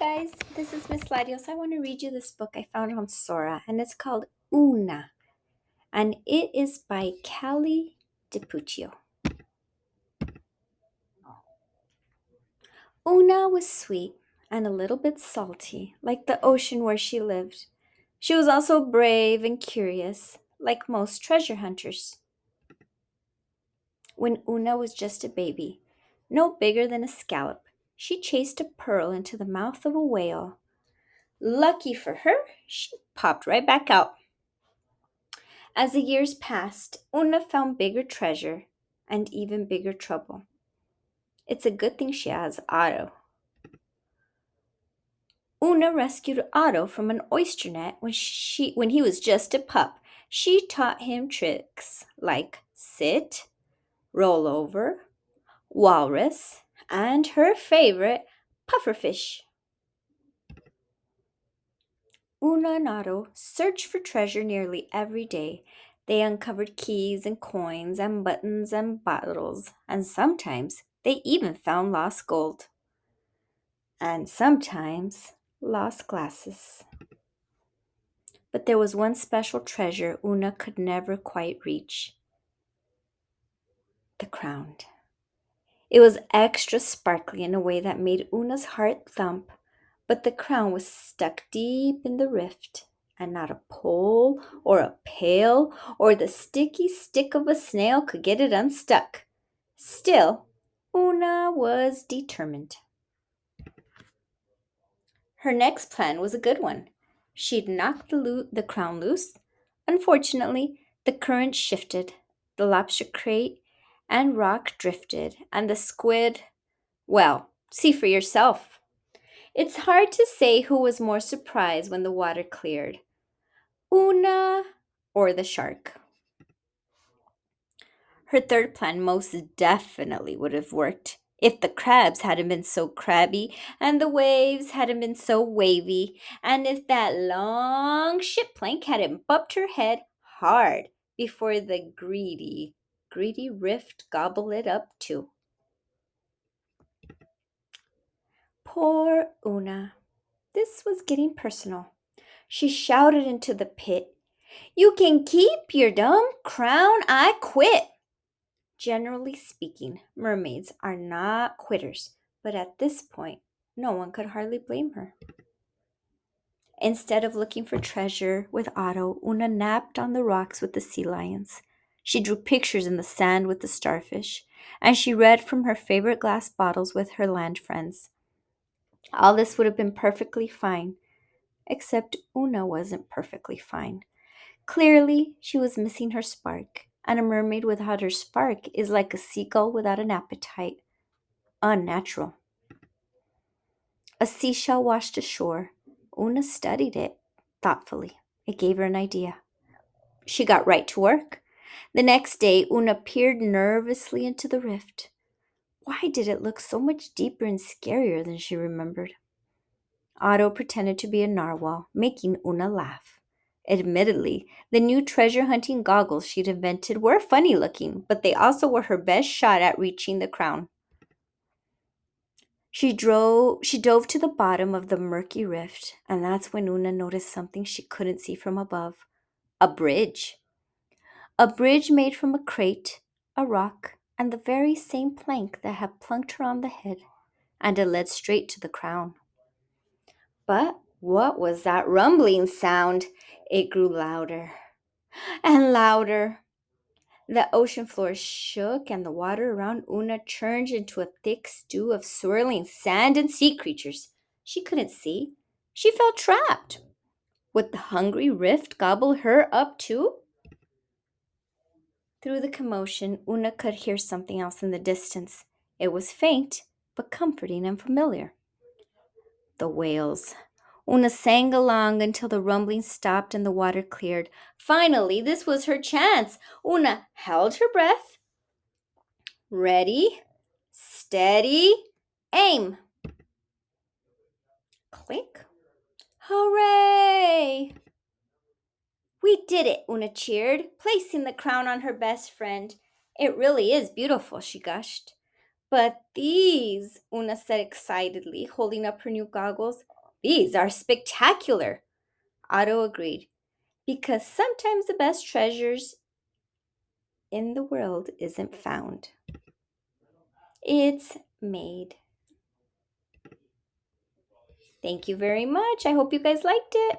guys, this is Miss Ladios. I want to read you this book I found on Sora, and it's called Oona, and it is by Callie DiPuccio. Oona was sweet and a little bit salty, like the ocean where she lived. She was also brave and curious, like most treasure hunters. When Oona was just a baby, no bigger than a scallop, she chased a pearl into the mouth of a whale. Lucky for her, she popped right back out. As the years passed, Una found bigger treasure and even bigger trouble. It's a good thing she has Otto. Una rescued Otto from an oyster net when he was just a pup. She taught him tricks like sit, roll over, walrus, and her favorite, pufferfish. Una and Otto searched for treasure nearly every day. They uncovered keys and coins and buttons and bottles, and sometimes they even found lost gold. And sometimes lost glasses. But there was one special treasure Una could never quite reach: the crown. It was extra sparkly in a way that made Una's heart thump, but the crown was stuck deep in the rift, and not a pole or a pail or the sticky stick of a snail could get it unstuck. Still, Una was determined. Her next plan was a good one. She'd knock the crown loose. Unfortunately, the current shifted, the lobster crate and rock drifted, and the squid, well, see for yourself. It's hard to say who was more surprised when the water cleared, Una or the shark. Her third plan most definitely would have worked if the crabs hadn't been so crabby and the waves hadn't been so wavy, and if that long ship plank hadn't bumped her head hard before the greedy rift gobbled it up too. Poor Una. This was getting personal. She shouted into the pit, "You can keep your dumb crown, I quit." Generally speaking, mermaids are not quitters, but at this point, no one could hardly blame her. Instead of looking for treasure with Otto, Una napped on the rocks with the sea lions. She drew pictures in the sand with the starfish, and she read from her favorite glass bottles with her land friends. All this would have been perfectly fine, except Una wasn't perfectly fine. Clearly, she was missing her spark, and a mermaid without her spark is like a seagull without an appetite. Unnatural. A seashell washed ashore. Una studied it thoughtfully. It gave her an idea. She got right to work. The next day, Una peered nervously into the rift. Why did it look so much deeper and scarier than she remembered? Otto pretended to be a narwhal, making Una laugh. Admittedly, the new treasure hunting goggles she'd invented were funny looking, but they also were her best shot at reaching the crown. She dove to the bottom of the murky rift, and that's when Una noticed something she couldn't see from above. A bridge. A bridge made from a crate, a rock, and the very same plank that had plunked her on the head, and it led straight to the crown. But what was that rumbling sound? It grew louder and louder. The ocean floor shook and the water around Una churned into a thick stew of swirling sand and sea creatures. She couldn't see. She felt trapped. Would the hungry rift gobble her up too? Through the commotion, Una could hear something else in the distance. It was faint, but comforting and familiar. The whales. Una sang along until the rumbling stopped and the water cleared. Finally, this was her chance. Una held her breath. Ready, steady, aim. Clink. Hooray! We did it, Una cheered, placing the crown on her best friend. It really is beautiful, she gushed. But these, Una said excitedly, holding up her new goggles, these are spectacular. Otto agreed, because sometimes the best treasures in the world isn't found. It's made. Thank you very much. I hope you guys liked it.